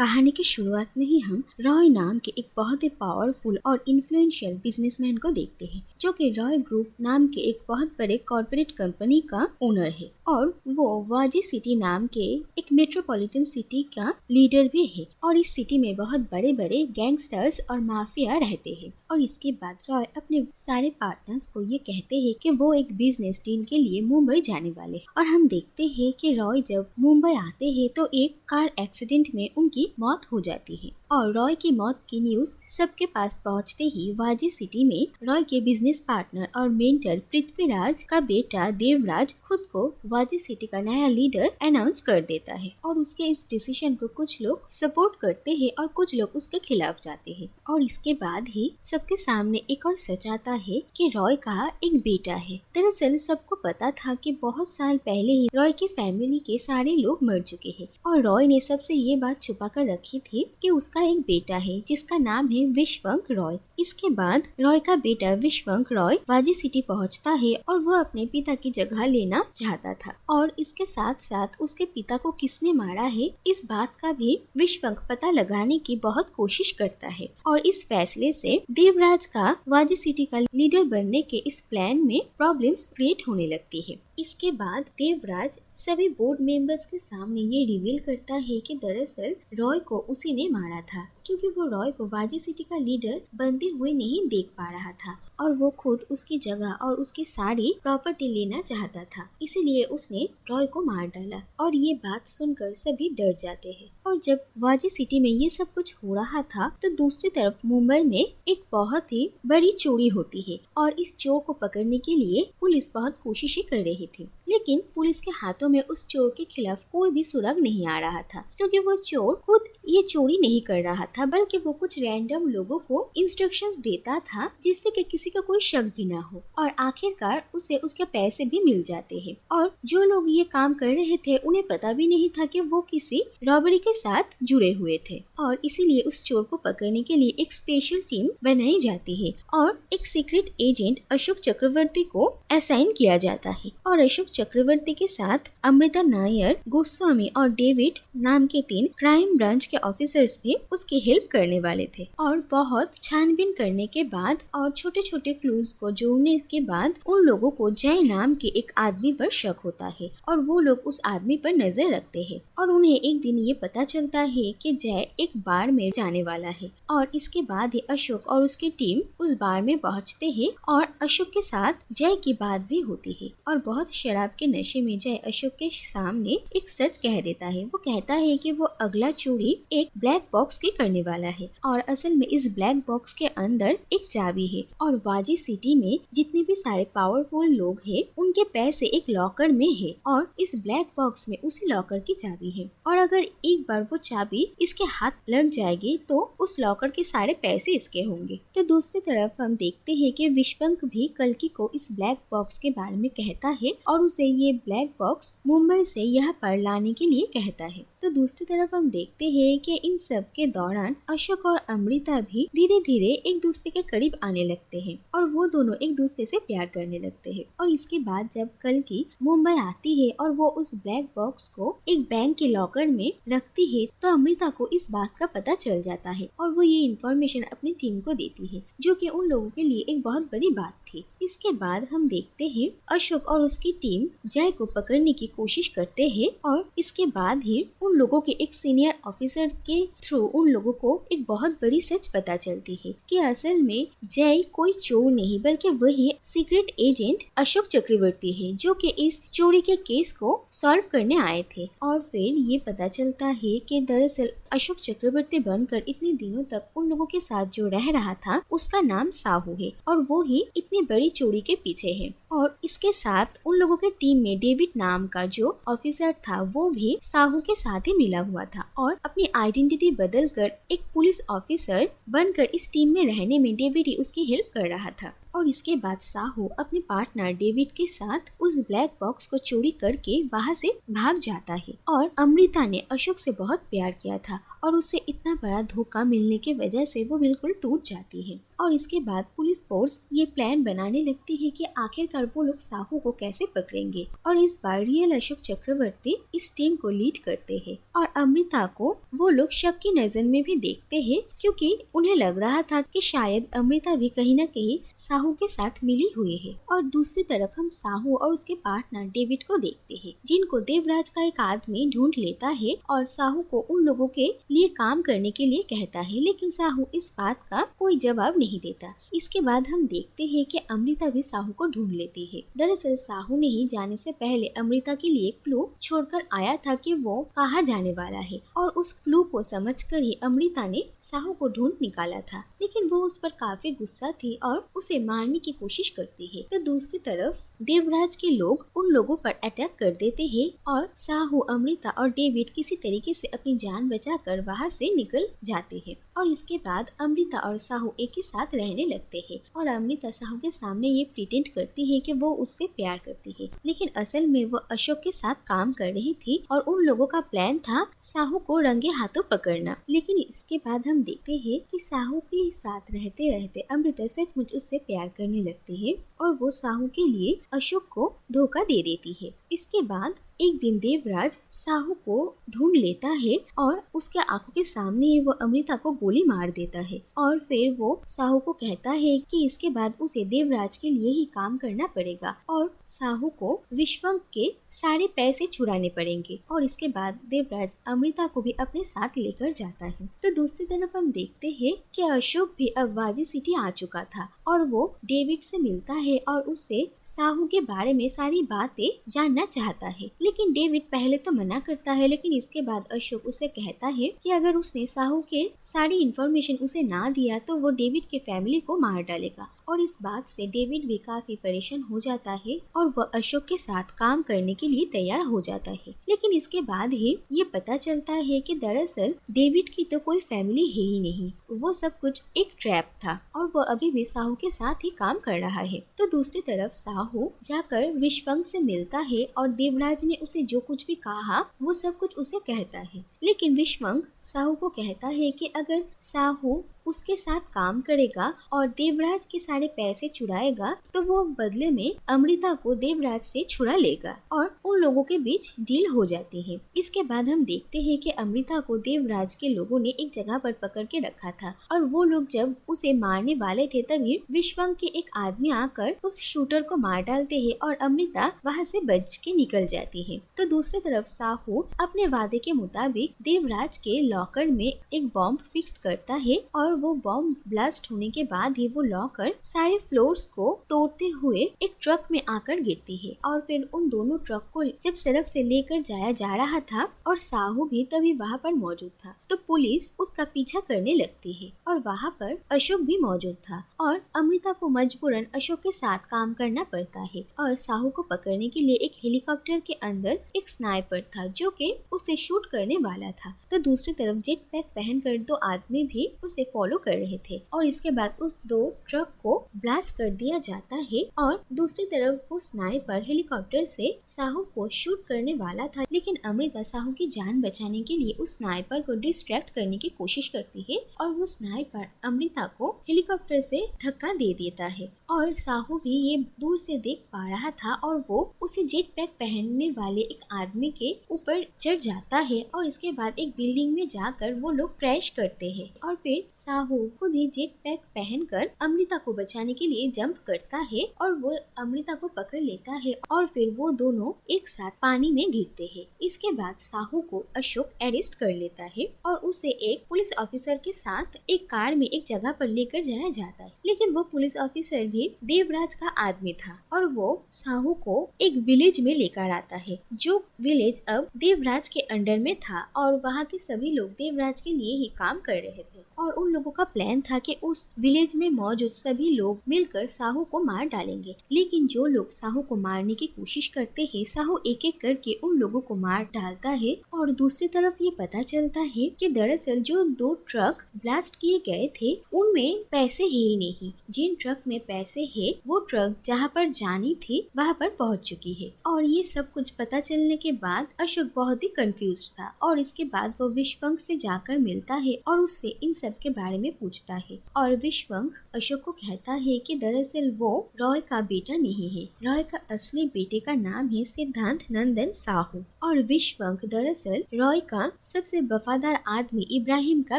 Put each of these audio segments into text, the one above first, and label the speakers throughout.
Speaker 1: कहानी की शुरुआत में ही हम रॉय नाम के एक बहुत ही पावरफुल और इन्फ्लुएंशियल बिजनेसमैन को देखते हैं, जो कि रॉय ग्रुप नाम के एक बहुत बड़े कॉर्पोरेट कंपनी का ओनर है और वो वाजी सिटी नाम के एक मेट्रोपॉलिटन सिटी का लीडर भी है। और इस सिटी में बहुत बड़े बड़े गैंगस्टर्स और माफिया रहते हैं। और इसके बाद रॉय अपने सारे पार्टनर्स को ये कहते हैं कि वो एक बिजनेस डील के लिए मुंबई जाने वाले हैं। और हम देखते हैं कि रॉय जब मुंबई आते हैं तो एक कार एक्सीडेंट में उनकी मौत हो जाती है। और रॉय की मौत की न्यूज सबके पास पहुंचते ही वाजी सिटी में रॉय के बिजनेस पार्टनर और मेंटर पृथ्वीराज का बेटा देवराज खुद को वाजी सिटी का नया लीडर अनाउंस कर देता है। और उसके इस डिसीजन को कुछ लोग सपोर्ट करते हैं और कुछ लोग उसके खिलाफ जाते हैं। और इसके बाद ही सबके सामने एक और सच आता है कि रॉय का एक बेटा है। दरअसल सबको पता था कि बहुत साल पहले ही रॉय की फैमिली के सारे लोग मर चुके हैं और रॉय ने सबसे ये बात छुपा कर रखी थी कि उसका एक बेटा है जिसका नाम है विश्वंक रॉय। इसके बाद रॉय का बेटा विश्वंक रॉय वाजी सिटी पहुंचता है और वो अपने पिता की जगह लेना चाहता था। और इसके साथ साथ उसके पिता को किसने मारा है इस बात का भी विश्वंक पता लगाने की बहुत कोशिश करता है। और इस फैसले से देवराज का वाजी सिटी का लीडर बनने के इस प्लान में प्रॉब्लम्स क्रिएट होने लगती है। इसके बाद देवराज सभी बोर्ड मेंबर्स के सामने ये रिवील करता है कि दरअसल रॉय को उसी ने मारा था, क्योंकि वो रॉय को वाजी सिटी का लीडर बनते हुए नहीं देख पा रहा था और वो खुद उसकी जगह और उसकी सारी प्रॉपर्टी लेना चाहता था। इसीलिए उसने रॉय को मार डाला। और ये बात सुनकर सभी डर जाते हैं। और जब वाजी सिटी में ये सब कुछ हो रहा था तो दूसरी तरफ मुंबई में एक बहुत ही बड़ी चोरी होती है और इस चोर को पकड़ने के लिए पुलिस बहुत कोशिशें कर रही थी, लेकिन पुलिस के हाथों में उस चोर के खिलाफ कोई भी सुराग नहीं आ रहा था, क्योंकि वो चोर खुद ये चोरी नहीं कर रहा था, बल्कि वो कुछ रैंडम लोगों को इंस्ट्रक्शंस देता था जिससे कि किसी का कोई शक भी ना हो। और आखिरकार उसे उसके पैसे भी मिल जाते हैं। और जो लोग ये काम कर रहे थे उन्हें पता भी नहीं था कि वो किसी रॉबरी के साथ जुड़े हुए थे। और इसीलिए उस चोर को पकड़ने के लिए एक स्पेशल टीम बनाई जाती है और एक सीक्रेट एजेंट अशोक चक्रवर्ती को असाइन किया जाता है। और अशोक चक्रवर्ती के साथ अमृता नायर, गोस्वामी और डेविड नाम के 3 क्राइम ब्रांच के ऑफिसर्स भी उसकी हेल्प करने वाले थे। और बहुत छानबीन करने के बाद और छोटे छोटे क्लूज को जोड़ने के बाद उन लोगों को जय नाम के एक आदमी पर शक होता है और वो लोग उस आदमी पर नजर रखते हैं। और उन्हें एक दिन ये पता चलता है कि जय एक बार में जाने वाला है। और इसके बाद ही अशोक और उसकी टीम उस बार में पहुंचते हैं और अशोक के साथ जय की बात भी होती है। और बहुत शराब के नशे में जय अशोक के सामने एक सच कह देता है। वो कहता है कि वो अगला चोरी एक ब्लैक बॉक्स की करने वाला है और असल में इस ब्लैक बॉक्स के अंदर एक चाबी है। और वाजी सिटी में जितने भी सारे पावरफुल लोग हैं उनके पैसे एक लॉकर में है और इस ब्लैक बॉक्स में उसी लॉकर की चाबी है। और अगर एक बार वो चाबी इसके हाथ लग जाएगी तो उस लॉकर के सारे पैसे इसके होंगे। तो दूसरी तरफ हम देखते हैं कि विश्वंक भी कल्कि को इस ब्लैक बॉक्स के बारे में कहता है और उसे ये ब्लैक बॉक्स मुंबई से यहाँ पर लाने के लिए कहता है। तो दूसरी तरफ हम देखते हैं कि इन सब के दौरान अशोक और अमृता भी धीरे धीरे एक दूसरे के करीब आने लगते हैं और वो दोनों एक दूसरे से प्यार करने लगते हैं। और इसके बाद जब कल्कि मुंबई आती है और वो उस ब्लैक बॉक्स को एक बैंक के लॉकर में रखती है तो अमृता को इस बात का पता चल जाता है और वो ये इन्फॉर्मेशन अपनी टीम को देती है, जो कि उन लोगों के लिए एक बहुत बड़ी बात थी। इसके बाद हम देखते हैं अशोक और उसकी टीम जय को पकड़ने की कोशिश करते हैं और इसके बाद ही उन लोगों के एक सीनियर ऑफिसर के थ्रू उन लोगों को एक बहुत बड़ी सच पता चलती है कि असल में जय कोई चोर नहीं बल्कि वही सीक्रेट एजेंट अशोक चक्रवर्ती है, जो कि इस चोरी के केस को सॉल्व करने आए थे। और फिर ये पता चलता है कि दरअसल अशोक चक्रवर्ती बनकर इतने दिनों तक उन लोगों के साथ जो रह रहा था उसका नाम साहू है और वो ही इतनी बड़ी चोरी के पीछे है। और इसके साथ उन लोगों के टीम में डेविड नाम का जो ऑफिसर था वो भी साहू के साथ ही मिला हुआ था और अपनी आइडेंटिटी बदलकर एक पुलिस ऑफिसर बनकर इस टीम में रहने में डेविड ही उसकी हेल्प कर रहा था। और इसके बाद साहू अपने पार्टनर डेविड के साथ उस ब्लैक बॉक्स को चोरी करके वहाँ से भाग जाता है। और अमृता ने अशोक से बहुत प्यार किया था और उसे इतना बड़ा धोखा मिलने की वजह से वो बिल्कुल टूट जाती है। और इसके बाद पुलिस फोर्स ये प्लान बनाने लगती है कि आखिरकार वो लोग साहू को कैसे पकड़ेंगे। और इस बार रियल अशोक चक्रवर्ती इस टीम को लीड करते हैं और अमृता को वो लोग शक की नजर में भी देखते हैं, क्योंकि उन्हें लग रहा था कि शायद अमृता भी कहीं न कहीं साहू के साथ मिली हुई है। और दूसरी तरफ हम साहू और उसके पार्टनर डेविड को देखते हैं, जिनको देवराज का एक आदमी ढूंढ लेता है और साहू को उन लोगों के लिए काम करने के लिए कहता है, लेकिन साहू इस बात का कोई जवाब नहीं देता। इसके बाद हम देखते हैं कि अमृता भी साहू को ढूंढ लेती है। दरअसल साहू ने ही जाने से पहले अमृता के लिए क्लू छोड़कर आया था कि वो कहाँ जाने वाला है, और उस क्लू को समझकर ही अमृता ने साहू को ढूंढ निकाला था। लेकिन वो उस पर काफी गुस्सा थी और उसे मारने की कोशिश करती है। तो दूसरी तरफ देवराज के लोग उन लोगों पर अटैक कर देते हैं और साहू, अमृता और डेविड किसी तरीके से अपनी जान बचाकर वहाँ से निकल जाते हैं। और इसके बाद अमृता और साहू एक ही साथ रहने लगते हैं और अमृता साहू के सामने ये प्रिटेंड करती है कि वो उससे प्यार करती है, लेकिन असल में वो अशोक के साथ काम कर रही थी और उन लोगों का प्लान था साहू को रंगे हाथों पकड़ना। लेकिन इसके बाद हम देखते हैं कि साहू के साथ रहते रहते अमृता सचमुच उससे प्यार करने लगती है और वो साहू के लिए अशोक को धोखा दे देती है। इसके बाद एक दिन देवराज साहू को ढूंढ लेता है और उसके आंखों के सामने वो अमृता को गोली मार देता है। और फिर वो साहू को कहता है कि इसके बाद उसे देवराज के लिए ही काम करना पड़ेगा और साहू को विश्वंग के सारे पैसे चुराने पड़ेंगे। और इसके बाद देवराज अमृता को भी अपने साथ लेकर जाता है। तो दूसरी तरफ हम देखते हैं कि अशोक भी अब वाजी सिटी आ चुका था और वो डेविड से मिलता है और उससे साहू के बारे में सारी बातें जानना चाहता है। लेकिन डेविड पहले तो मना करता है, लेकिन इसके बाद अशोक उसे कहता है कि अगर उसने साहू के सारी इन्फॉर्मेशन उसे ना दिया तो वो डेविड के फैमिली को मार डालेगा। और इस बात से डेविड भी काफी परेशान हो जाता है और वह अशोक के साथ काम करने के लिए तैयार हो जाता है। लेकिन इसके बाद ही ये पता चलता है कि दरअसल डेविड की तो कोई फैमिली है ही नहीं, वो सब कुछ एक ट्रैप था और वो अभी भी साहू के साथ ही काम कर रहा है। तो दूसरी तरफ साहू जाकर विश्वंग से मिलता है और देवराज ने उसे जो कुछ भी कहा वो सब कुछ उसे कहता है। लेकिन विश्वंग साहू को कहता है कि अगर साहू उसके साथ काम करेगा और देवराज के सारे पैसे चुराएगा तो वो बदले में अमृता को देवराज से छुड़ा लेगा और उन लोगों के बीच डील हो जाती है। इसके बाद हम देखते हैं कि अमृता को देवराज के लोगों ने एक जगह पर पकड़ के रखा था और वो लोग जब उसे मारने वाले थे तभी विश्वंग के एक आदमी आकर उस शूटर को मार डालते हैं और अमृता वहाँ से बच के निकल जाती है। तो दूसरी तरफ साहू अपने वादे के मुताबिक देवराज के लॉकर में एक बॉम्ब फिक्स करता है और वो बॉम्ब ब्लास्ट होने के बाद ही वो लॉकर सारे फ्लोर्स को तोड़ते हुए एक ट्रक में आकर गिरती है। और फिर उन दोनों ट्रक को जब सड़क से लेकर जाया जा रहा था और साहू भी तभी वहाँ पर मौजूद था तो पुलिस उसका पीछा करने लगती है और वहाँ पर अशोक भी मौजूद था और अमृता को मजबूरन अशोक के साथ काम करना पड़ता है। और साहू को पकड़ने के लिए एक हेलीकॉप्टर के अंदर एक स्नाइपर था जो कि उसे शूट करने वाला था। तो दूसरी तरफ जेट पैक पहनकर दो आदमी भी उसे फॉलो कर रहे थे और इसके बाद उस दो ट्रक को ब्लास्ट कर दिया जाता है और दूसरी तरफ वो स्नाइपर हेलीकॉप्टर से साहू को शूट करने वाला था। लेकिन अमृता साहू की जान बचाने के लिए उस स्नाइपर को डिस्ट्रैक्ट करने की कोशिश करती है और वो स्नाइपर अमृता को हेलीकॉप्टर से धक्का दे देता है और साहू भी ये दूर से देख पा रहा था और वो उसे जेट पैक पहनने वाले एक आदमी के ऊपर चढ़ जाता है और इसके बाद एक बिल्डिंग में जाकर वो लोग क्रैश करते हैं और फिर साहू खुद ही जेट पैक पहनकर अमृता को बचाने के लिए जंप करता है और वो अमृता को पकड़ लेता है और फिर वो दोनों एक साथ पानी में गिरते हैं। इसके बाद साहू को अशोक अरेस्ट कर लेता है और उसे एक पुलिस ऑफिसर के साथ एक कार में एक जगह पर लेकर जाया जाता है। लेकिन वो पुलिस ऑफिसर भी देवराज का आदमी था और वो साहू को एक विलेज में लेकर आता है जो विलेज अब देवराज के अंडर में था और वहाँ के सभी लोग देवराज के लिए ही काम कर रहे थे और उन लोगों का प्लान था कि उस विलेज में मौजूद सभी लोग मिलकर साहू को मार डालेंगे। लेकिन जो लोग साहू को मारने की कोशिश करते हैं, साहू एक एक करके उन लोगों को मार डालता है। और दूसरी तरफ ये पता चलता है कि दरअसल जो 2 ट्रक ब्लास्ट किए गए थे उनमें पैसे है ही नहीं। जिन ट्रक में पैसे है वो ट्रक जहाँ पर जानी थी वहाँ पर पहुँच चुकी है। और ये सब कुछ पता चलने के बाद अशोक बहुत ही कंफ्यूज था और इसके बाद वो विश्वंक से जाकर मिलता है और उससे इन सब के बारे में पूछता है। और विश्वंक अशोक को कहता है कि दरअसल वो रॉय का बेटा नहीं है। रॉय का असली बेटे का नाम है सिद्धांत नंदन साहू और विश्वंक दरअसल रॉय का सबसे वफादार आदमी इब्राहिम का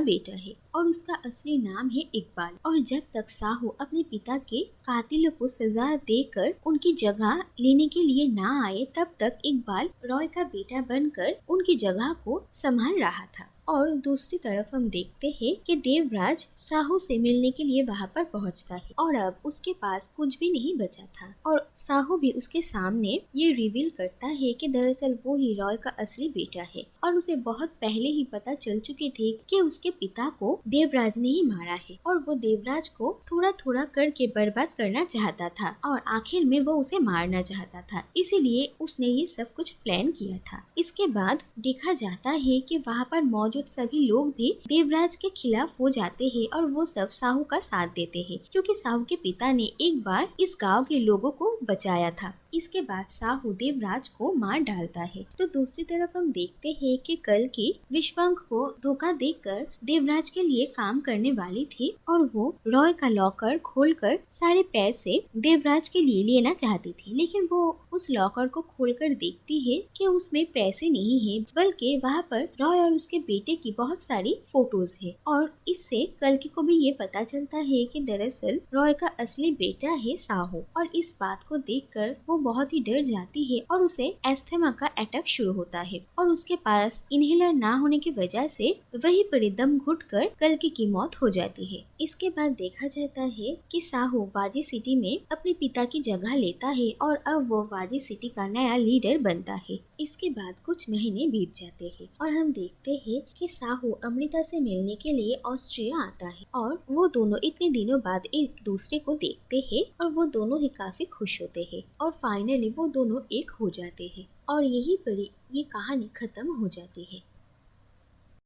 Speaker 1: बेटा है और उसका असली नाम है इकबाल। और जब तक साहू अपने पिता के कातिलों को सजा देकर उनकी जगह लेने के लिए ना आए तब तक इकबाल रॉय का बेटा बनकर उनकी जगह को संभाल रहा था। और दूसरी तरफ हम देखते हैं कि देवराज साहू से मिलने के लिए वहाँ पर पहुँचता है और अब उसके पास कुछ भी नहीं बचा था और साहू भी उसके सामने ये रिवील करता है कि दरअसल वो ही रॉय का असली बेटा है और उसे बहुत पहले ही पता चल चुके थे कि उसके पिता को देवराज ने ही मारा है और वो देवराज को थोड़ा थोड़ा करके बर्बाद करना चाहता था और आखिर में वो उसे मारना चाहता था, इसीलिए उसने ये सब कुछ प्लान किया था। इसके बाद देखा जाता है कि वहाँ पर मौजूद सभी लोग भी देवराज के खिलाफ हो जाते हैं और वो सब साहू का साथ देते हैं क्योंकि साहू के पिता ने एक बार इस गांव के लोगों को बचाया था। इसके बाद साहू देवराज को मार डालता है। तो दूसरी तरफ हम देखते हैं कि कल की विश्वंक को धोखा देकर देवराज के लिए काम करने वाली थी और वो रॉय का लॉकर खोलकर सारे पैसे देवराज के लिए लेना चाहती थी, लेकिन वो उस लॉकर को खोलकर देखती है कि उसमें पैसे नहीं है बल्कि वहाँ पर रॉय और उसके बेटे की बहुत सारी फोटोज है। और इससे कल्कि को भी ये पता चलता है कि दरअसल रॉय का असली बेटा है साहू और इस बात को देखकर वो बहुत ही डर जाती है और उसे एस्थमा का अटैक शुरू होता है और उसके पास इनहेलर ना होने की वजह से वहीं पर दम घुटकर कल्कि की मौत हो जाती है। इसके बाद देखा जाता है कि साहू वाजी सिटी में अपने पिता की जगह लेता है और अब वो वाजी सिटी का नया लीडर बनता है। इसके बाद कुछ महीने बीत जाते हैं और हम देखते हैं कि साहू अमृता से मिलने के लिए ऑस्ट्रिया आता है और वो दोनों इतने दिनों बाद एक दूसरे को देखते हैं और वो दोनों ही काफी खुश होते हैं और फाइनली वो दोनों एक हो जाते हैं और यहीं पर ये कहानी खत्म हो जाती है।